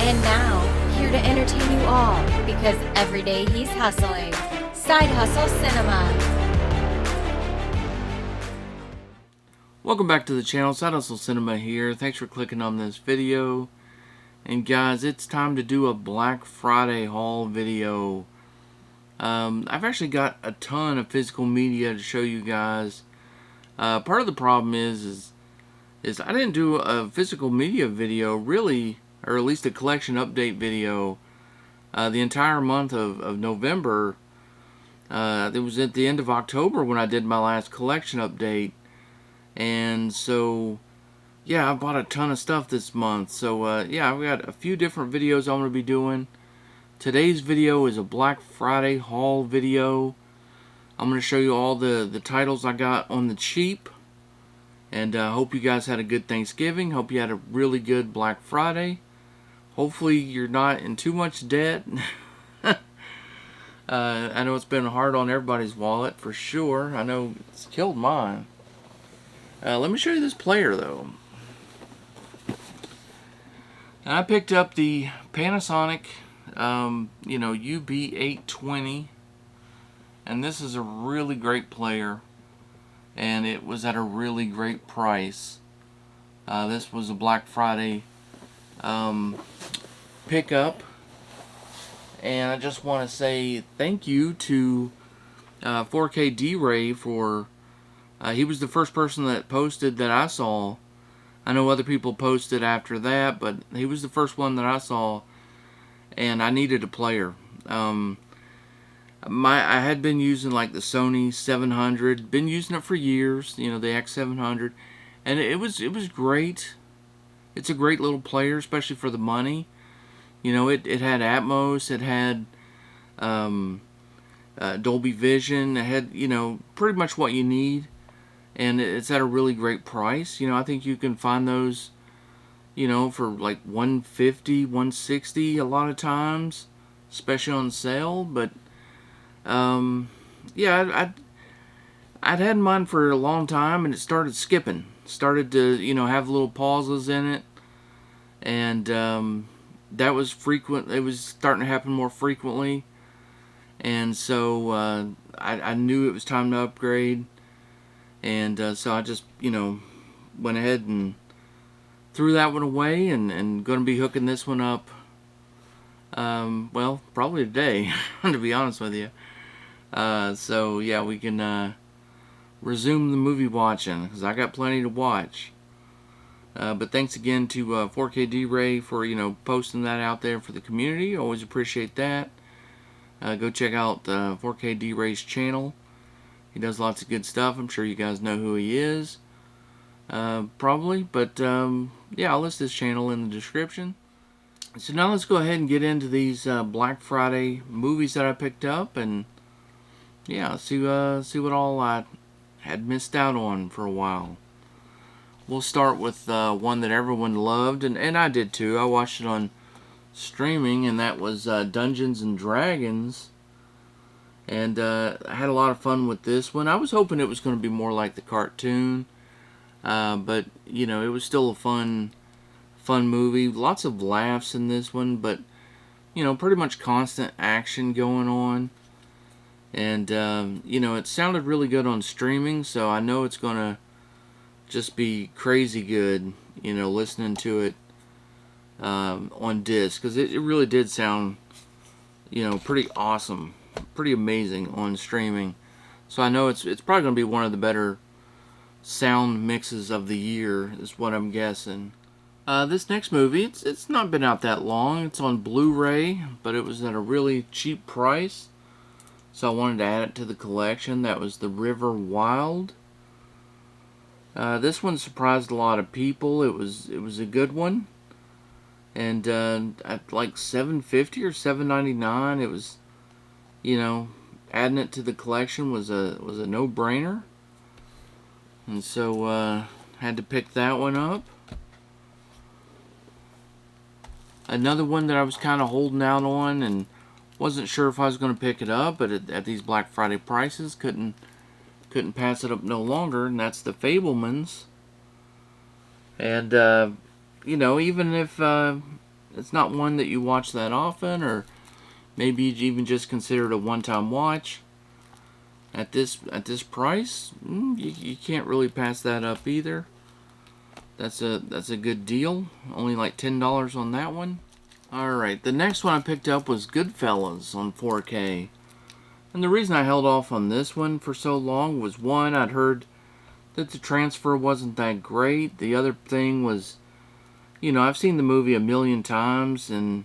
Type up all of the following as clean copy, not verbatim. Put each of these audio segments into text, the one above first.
And now, here to entertain you all, because every day he's hustling. Side Hustle Cinema. Welcome back to the channel. Side Hustle Cinema here. Thanks for clicking on this video. And guys, it's time to do a Black Friday haul video. I've actually got a ton of physical media to show you guys. Part of the problem is I didn't do a physical media video really, or at least a collection update video, the entire month of November. It was at the end of October when I did my last collection update. And so, yeah, I bought a ton of stuff this month. So, yeah, I've got a few different videos I'm going to be doing. Today's video is a Black Friday haul video. I'm going to show you all the titles I got on the cheap. And hope you guys had a good Thanksgiving. Hope you had a really good Black Friday. Hopefully you're not in too much debt. I know it's been hard on everybody's wallet for sure. I know it's killed mine. Let me show you this player though. And I picked up the Panasonic UB820, and this is a really great player, and it was at a really great price. This was a Black Friday pickup, and I just want to say thank you to 4K DRAY for he was the first person that posted that I saw. I know other people posted after that, but he was the first one that I saw, and I needed a player. I had been using like the Sony 700, been using it for years, the X700, and it was great. It's a great little player, especially for the money. It had Atmos, it had Dolby Vision, it had pretty much what you need. And it's at a really great price. I think you can find those, for like $150, $160 a lot of times, especially on sale. But, yeah, I'd had mine for a long time, and it started skipping. Started to, have little pauses in it. And that was frequent. It was starting to happen more frequently. And so I knew it was time to upgrade. And so I just, went ahead and threw that one away, and going to be hooking this one up, well, probably today, to be honest with you. So, yeah, we can resume the movie watching, because I got plenty to watch. But thanks again to 4K DRAY for, posting that out there for the community. Always appreciate that. Go check out 4K DRAY's channel. He does lots of good stuff. I'm sure you guys know who he is. Probably. But, yeah, I'll list his channel in the description. So now let's go ahead and get into these Black Friday movies that I picked up. And, yeah, see what all I had missed out on for a while. We'll start with one that everyone loved. And I did too. I watched it on streaming. And that was Dungeons and Dragons. And I had a lot of fun with this one. I was hoping it was going to be more like the cartoon. But, it was still a fun movie. Lots of laughs in this one. But, pretty much constant action going on. And, it sounded really good on streaming. So I know it's going to just be crazy good, listening to it on disc. Because it really did sound, pretty awesome. Pretty amazing on streaming. So I know it's probably going to be one of the better sound mixes of the year, is what I'm guessing. This next movie, it's not been out that long. It's on Blu-ray, but it was at a really cheap price. So I wanted to add it to the collection. That was The River Wild. This one surprised a lot of people. It was a good one. And at like $7.50 or $7.99, it was, adding it to the collection was a no-brainer. And so had to pick that one up. Another one that I was kind of holding out on and wasn't sure if I was going to pick it up, but at these Black Friday prices, couldn't pass it up no longer, and that's The Fabelmans. And even if it's not one that you watch that often, or maybe you even just consider it a one-time watch. At this price, you can't really pass that up either. That's a good deal. Only like $10 on that one. All right, the next one I picked up was Goodfellas on 4K. And the reason I held off on this one for so long was, one, I'd heard that the transfer wasn't that great. The other thing was, I've seen the movie a million times, and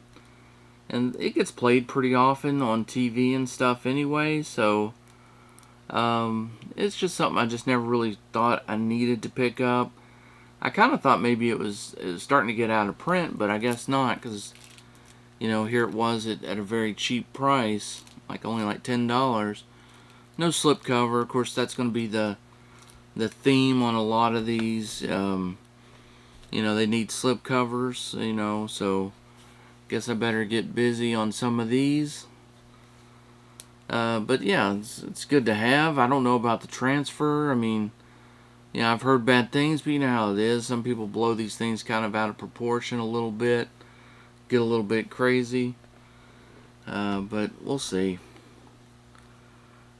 it gets played pretty often on TV and stuff anyway, so it's just something I just never really thought I needed to pick up. I kind of thought maybe it was starting to get out of print, but I guess not, because here it was at a very cheap price, like only like $10. No slipcover. Of course, that's going to be the theme on a lot of these. They need slipcovers, so guess I better get busy on some of these. But yeah, it's good to have. I don't know about the transfer. I mean, I've heard bad things, but you know how it is. Some people blow these things kind of out of proportion a little bit, get a little bit crazy. But we'll see.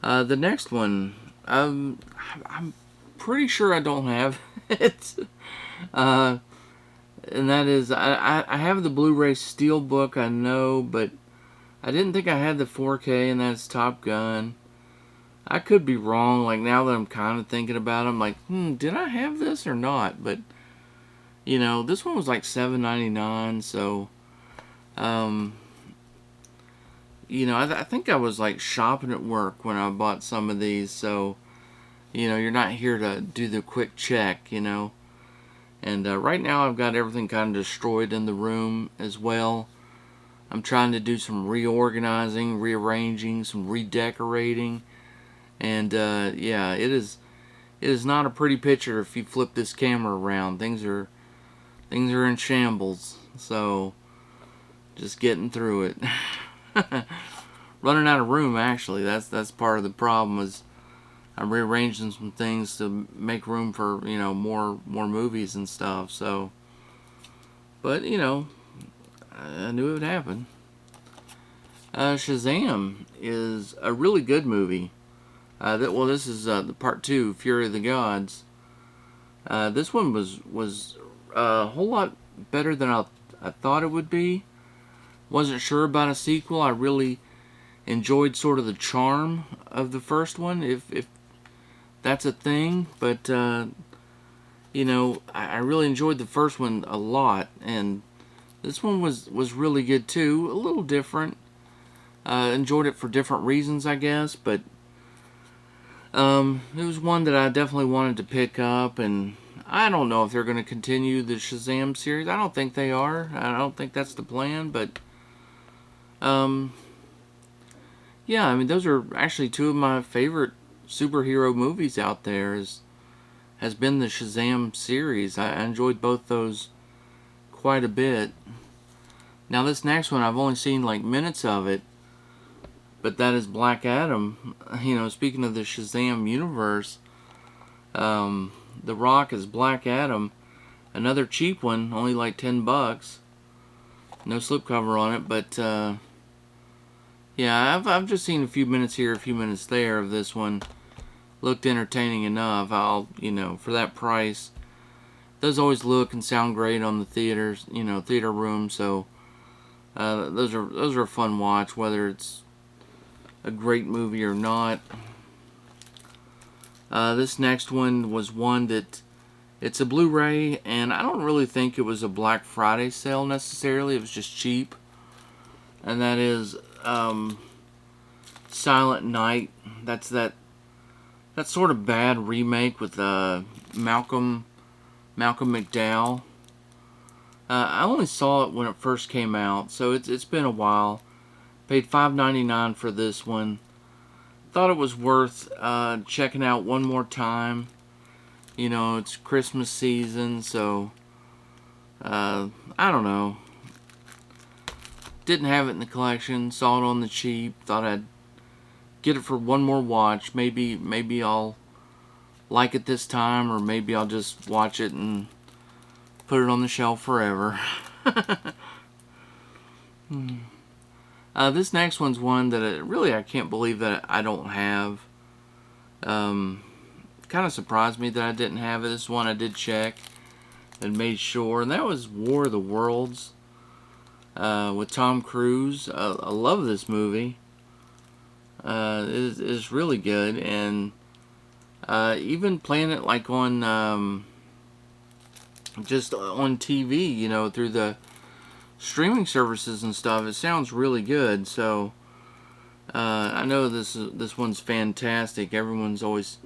The next one, I'm pretty sure I don't have it. And that is, I have the Blu-ray Steelbook, I know, but I didn't think I had the 4K, and that's Top Gun. I could be wrong, like now that I'm kind of thinking about it, I'm like, did I have this or not? But, this one was like $7.99, so, I think I was like shopping at work when I bought some of these, so, you're not here to do the quick check, And right now I've got everything kind of destroyed in the room as well. I'm trying to do some reorganizing, rearranging, some redecorating. And yeah, it is not a pretty picture if you flip this camera around. Things are in shambles. So just getting through it. Running out of room, actually. That's part of the problem, is I'm rearranging some things to make room for, more movies and stuff. So, but, I knew it would happen. Shazam is a really good movie. This is the part 2, Fury of the Gods. This one was a whole lot better than I thought it would be. Wasn't sure about a sequel. I really enjoyed sort of the charm of the first one, if that's a thing, but I really enjoyed the first one a lot, and this one was really good too. A little different. Enjoyed it for different reasons, I guess, but it was one that I definitely wanted to pick up, and I don't know if they're going to continue the Shazam series. I don't think they are. I don't think that's the plan, but yeah, I mean, those are actually two of my favorite superhero movies out there, has been the Shazam series. I enjoyed both those quite a bit. Now this next one, I've only seen like minutes of it, but that is Black Adam. Speaking of the Shazam universe, The Rock is Black Adam. Another cheap one, only like $10. No slipcover on it, but yeah, I've just seen a few minutes here, a few minutes there of this one. Looked entertaining enough. For that price, those always look and sound great on the theaters, theater room. So those are a fun watch, whether it's a great movie or not. This next one was one that it's a Blu-ray, and I don't really think it was a Black Friday sale necessarily. It was just cheap, and that is Silent Night. That's that sort of bad remake with Malcolm McDowell. I only saw it when it first came out, so it's been a while. Paid $5.99 for this one. Thought it was worth checking out one more time. It's Christmas season, so I don't know. Didn't have it in the collection. Saw it on the cheap. Thought I'd get it for one more watch. Maybe I'll like it this time, or maybe I'll just watch it and put it on the shelf forever. This next one's one that really I can't believe that I don't have. Kind of surprised me that I didn't have it. This is one I did check and made sure, and that was War of the Worlds with Tom Cruise. I love this movie. It is really good, and even playing it like on just on TV, you know, through the streaming services and stuff, it sounds really good. So I know this one's fantastic. Everyone's always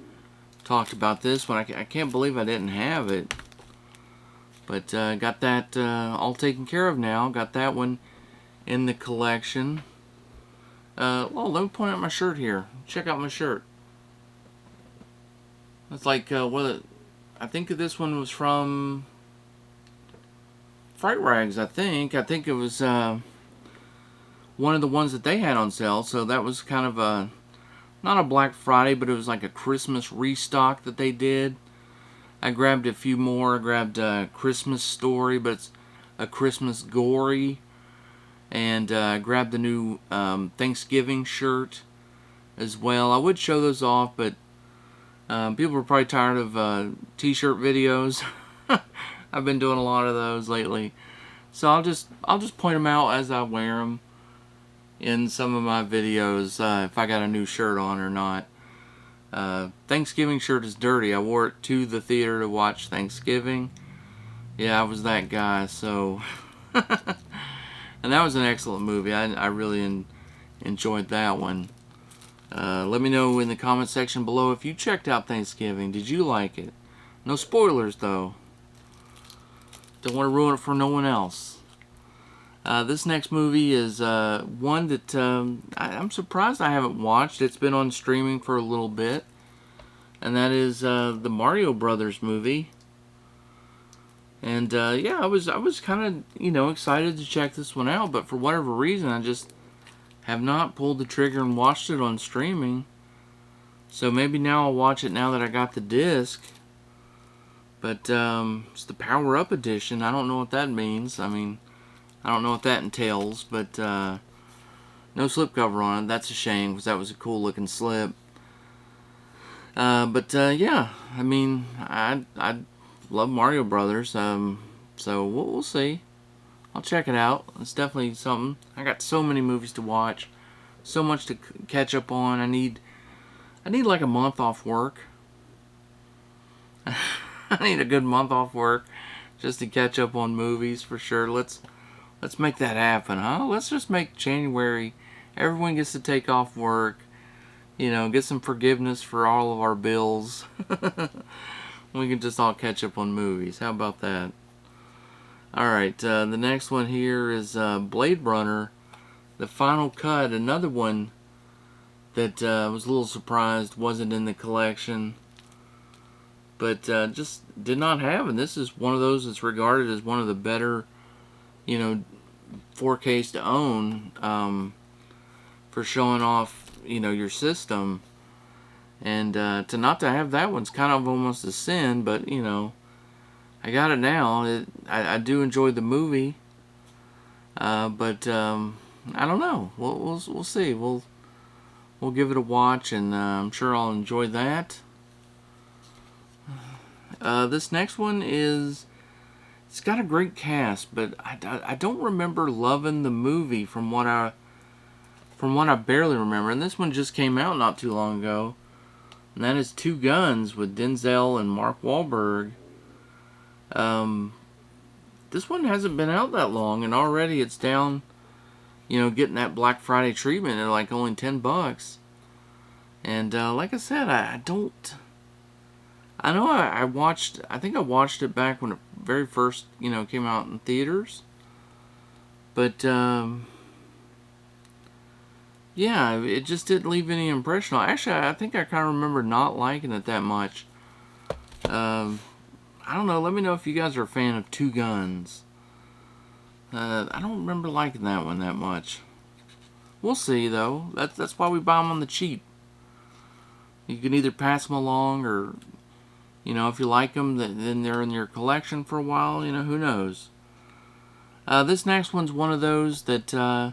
talked about this one. I can't believe I didn't have it, but got that all taken care of now. Got that one in the collection. Oh, let me point out my shirt here. Check out my shirt. It's like I think this one was from Fright Rags. I think it was one of the ones that they had on sale. So that was kind of a not a Black Friday, but it was like a Christmas restock that they did. I grabbed a few more. I grabbed a Christmas Story, but it's a Christmas Gory. And I grabbed the new Thanksgiving shirt as well. I would show those off, but people are probably tired of t-shirt videos. I've been doing a lot of those lately. So I'll just point them out as I wear them in some of my videos, if I got a new shirt on or not. Thanksgiving shirt is dirty. I wore it to the theater to watch Thanksgiving. Yeah, I was that guy, so... And that was an excellent movie. I really enjoyed that one. Let me know in the comment section below if you checked out Thanksgiving. Did you like it? No spoilers, though. Don't want to ruin it for no one else. This next movie is one that I'm surprised I haven't watched. It's been on streaming for a little bit. And that is the Mario Brothers movie. And yeah, I was kind of, excited to check this one out, but for whatever reason, I just have not pulled the trigger and watched it on streaming. So maybe now I'll watch it now that I got the disc. But it's the Power Up edition. I don't know what that means. I mean, I don't know what that entails, but no slipcover on it. That's a shame, because that was a cool looking slip. But yeah, I mean, I love Mario Brothers, so we'll see. I'll check it out. It's definitely something. I got so many movies to watch, so much to catch up on. I need like a month off work. I need a good month off work just to catch up on movies for sure. Let's make that happen, huh? Let's just make January. Everyone gets to take off work. Get some forgiveness for all of our bills. We can just all catch up on movies. How about that? Alright, the next one here is Blade Runner, the final cut. Another one that I was a little surprised wasn't in the collection. But just did not have. And this is one of those that's regarded as one of the better, 4Ks to own for showing off, your system. And to not to have that one's kind of almost a sin, but I got it now. I do enjoy the movie, but I don't know. We'll see. We'll give it a watch, and I'm sure I'll enjoy that. This next one it's got a great cast, but I don't remember loving the movie from what I barely remember. And this one just came out not too long ago. And that is Two Guns with Denzel and Mark Wahlberg. This one hasn't been out that long, and already it's down, getting that Black Friday treatment at like only $10. And like I said, I know I think I watched it back when it very first, came out in theaters. But yeah, it just didn't leave any impression. Actually, I think I kind of remember not liking it that much. I don't know. Let me know if you guys are a fan of Two Guns. I don't remember liking that one that much. We'll see, though. That's why we buy them on the cheap. You can either pass them along, or if you like them, then they're in your collection for a while. Who knows? This next one's one of those that I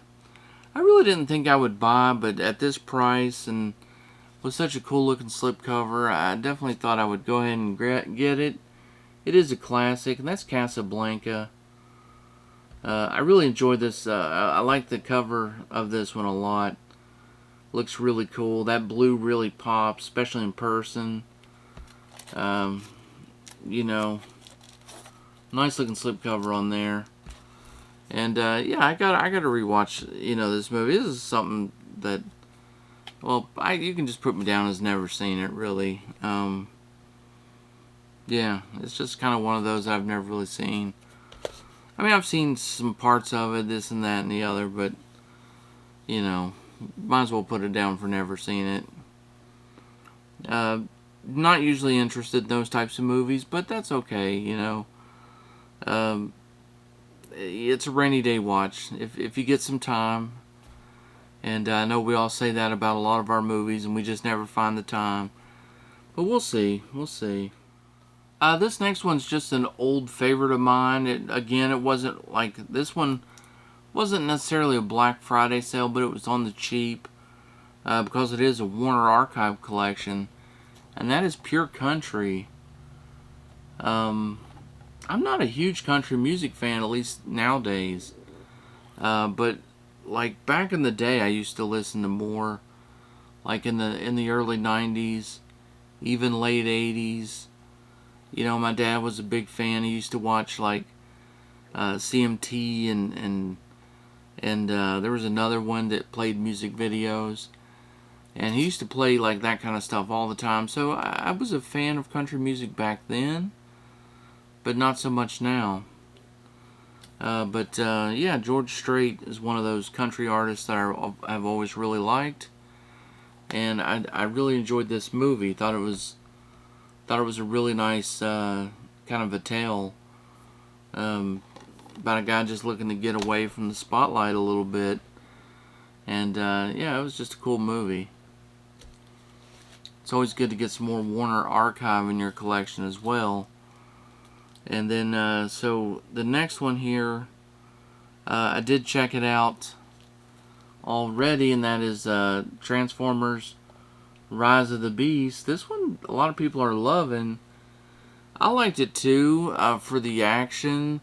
really didn't think I would buy, but at this price and with such a cool looking slipcover, I definitely thought I would go ahead and get it. It is a classic, and that's Casablanca. I really enjoyed this. I like the cover of this one a lot. Looks really cool. That blue really pops, especially in person. Um, you know, nice looking slipcover on there. And yeah, I got to rewatch. This movie. This is something that, well, you can just put me down as never seen it. Really. Yeah, it's just kind of one of those I've never really seen. I mean, I've seen some parts of it, this and that and the other, but might as well put it down for never seeing it. Not usually interested in those types of movies, but that's okay. It's a rainy day watch. If you get some time, and I know we all say that about a lot of our movies, and we just never find the time. But we'll see. We'll see. This next one's just an old favorite of mine. It wasn't like this one wasn't necessarily a Black Friday sale, but it was on the cheap because it is a Warner Archive collection, and that is Pure Country. I'm not a huge country music fan, at least nowadays, but like back in the day, I used to listen to more, like in the early '90s, even late '80s. My dad was a big fan. He used to watch like CMT and there was another one that played music videos, and he used to play like that kind of stuff all the time. So I was a fan of country music back then, but not so much now. Yeah, George Strait is one of those country artists that I've always really liked, and I really enjoyed this movie. Thought it was a really nice kind of a tale about a guy just looking to get away from the spotlight a little bit. And yeah, it was just a cool movie. It's always good to get some more Warner Archive in your collection as well. And then, so the next one here, I did check it out already, and that is Transformers Rise of the Beast. This one a lot of people are loving. I liked it too for the action.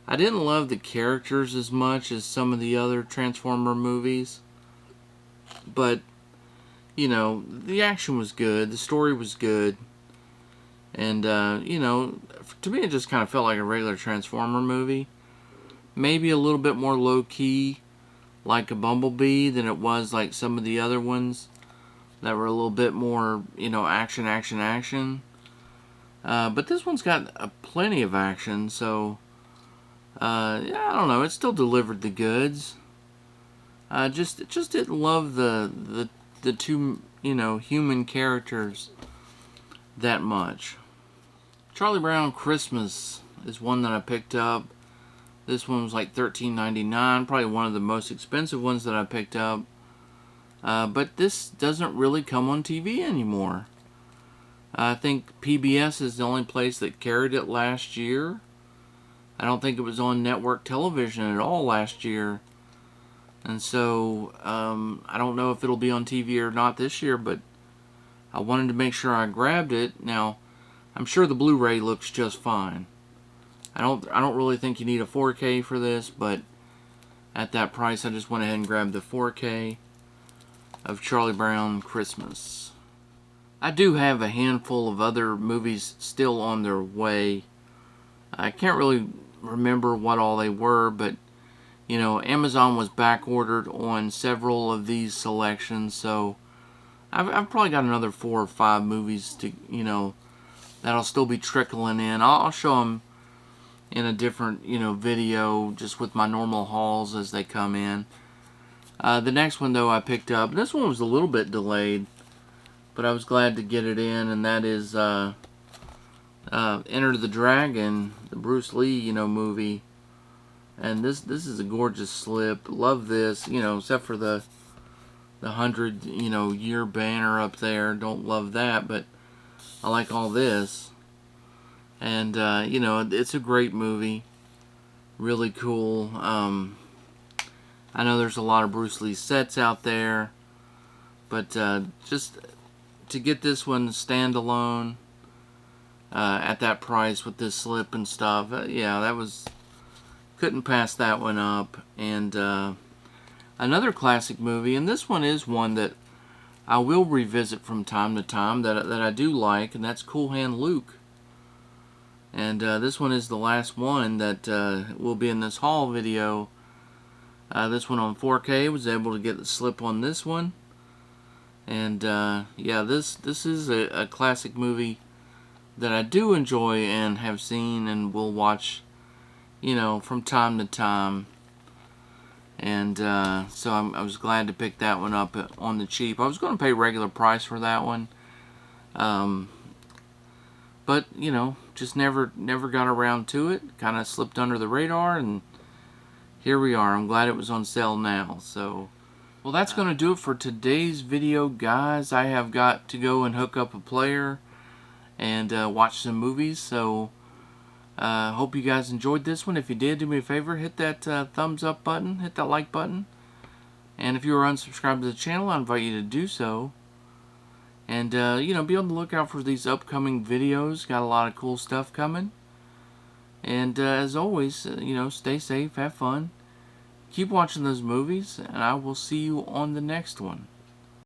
I didn't love the characters as much as some of the other Transformer movies, but the action was good, the story was good, and to me it just kind of felt like a regular Transformer movie. Maybe a little bit more low key, like a Bumblebee, than it was like some of the other ones that were a little bit more, action. But this one's got plenty of action, so yeah, I don't know. It still delivered the goods. Just didn't love the two human characters that much. Charlie Brown Christmas is one that I picked up. This one was like $13.99, probably one of the most expensive ones that I picked up. But this doesn't really come on TV anymore. I think PBS is the only place that carried it last year. I don't think it was on network television at all last year. And so, I don't know if it'll be on TV or not this year, but I wanted to make sure I grabbed it. Now, I'm sure the Blu-ray looks just fine. I don't really think you need a 4K for this, but at that price, I just went ahead and grabbed the 4K of Charlie Brown Christmas. I do have a handful of other movies still on their way. I can't really remember what all they were, but Amazon was back ordered on several of these selections, so I've probably got another 4 or 5 movies to that'll still be trickling in. I'll show them in a different video, just with my normal hauls as they come in. The next one though I picked up, this one was a little bit delayed, but I was glad to get it in, and that is Enter the Dragon, the Bruce Lee movie. And this is a gorgeous slip. Love this, except for the 100 year banner up there. Don't love that, but I like all this. And it's a great movie. really cool. I know there's a lot of Bruce Lee sets out there, but just to get this one standalone at that price with this slip and stuff, yeah, that was, couldn't pass that one up. And another classic movie, and this one is one that I will revisit from time to time, that I do like, and that's Cool Hand Luke. And this one is the last one that will be in this haul video. This one on 4K, was able to get the slip on this one. And yeah, this is a classic movie that I do enjoy and have seen and will watch, you know, from time to time. And so I was glad to pick that one up on the cheap. I was going to pay regular price for that one, but you know, just never got around to it. Kind of slipped under the radar, and here we are. I'm glad it was on sale now. So, well, that's going to do it for today's video, guys. I have got to go and hook up a player and watch some movies. So hope you guys enjoyed this one. If you did, do me a favor, hit that thumbs up button, hit that like button. And if you are unsubscribed to the channel, I invite you to do so. And, you know, be on the lookout for these upcoming videos. Got a lot of cool stuff coming. And as always, you know, stay safe, have fun, keep watching those movies, and I will see you on the next one.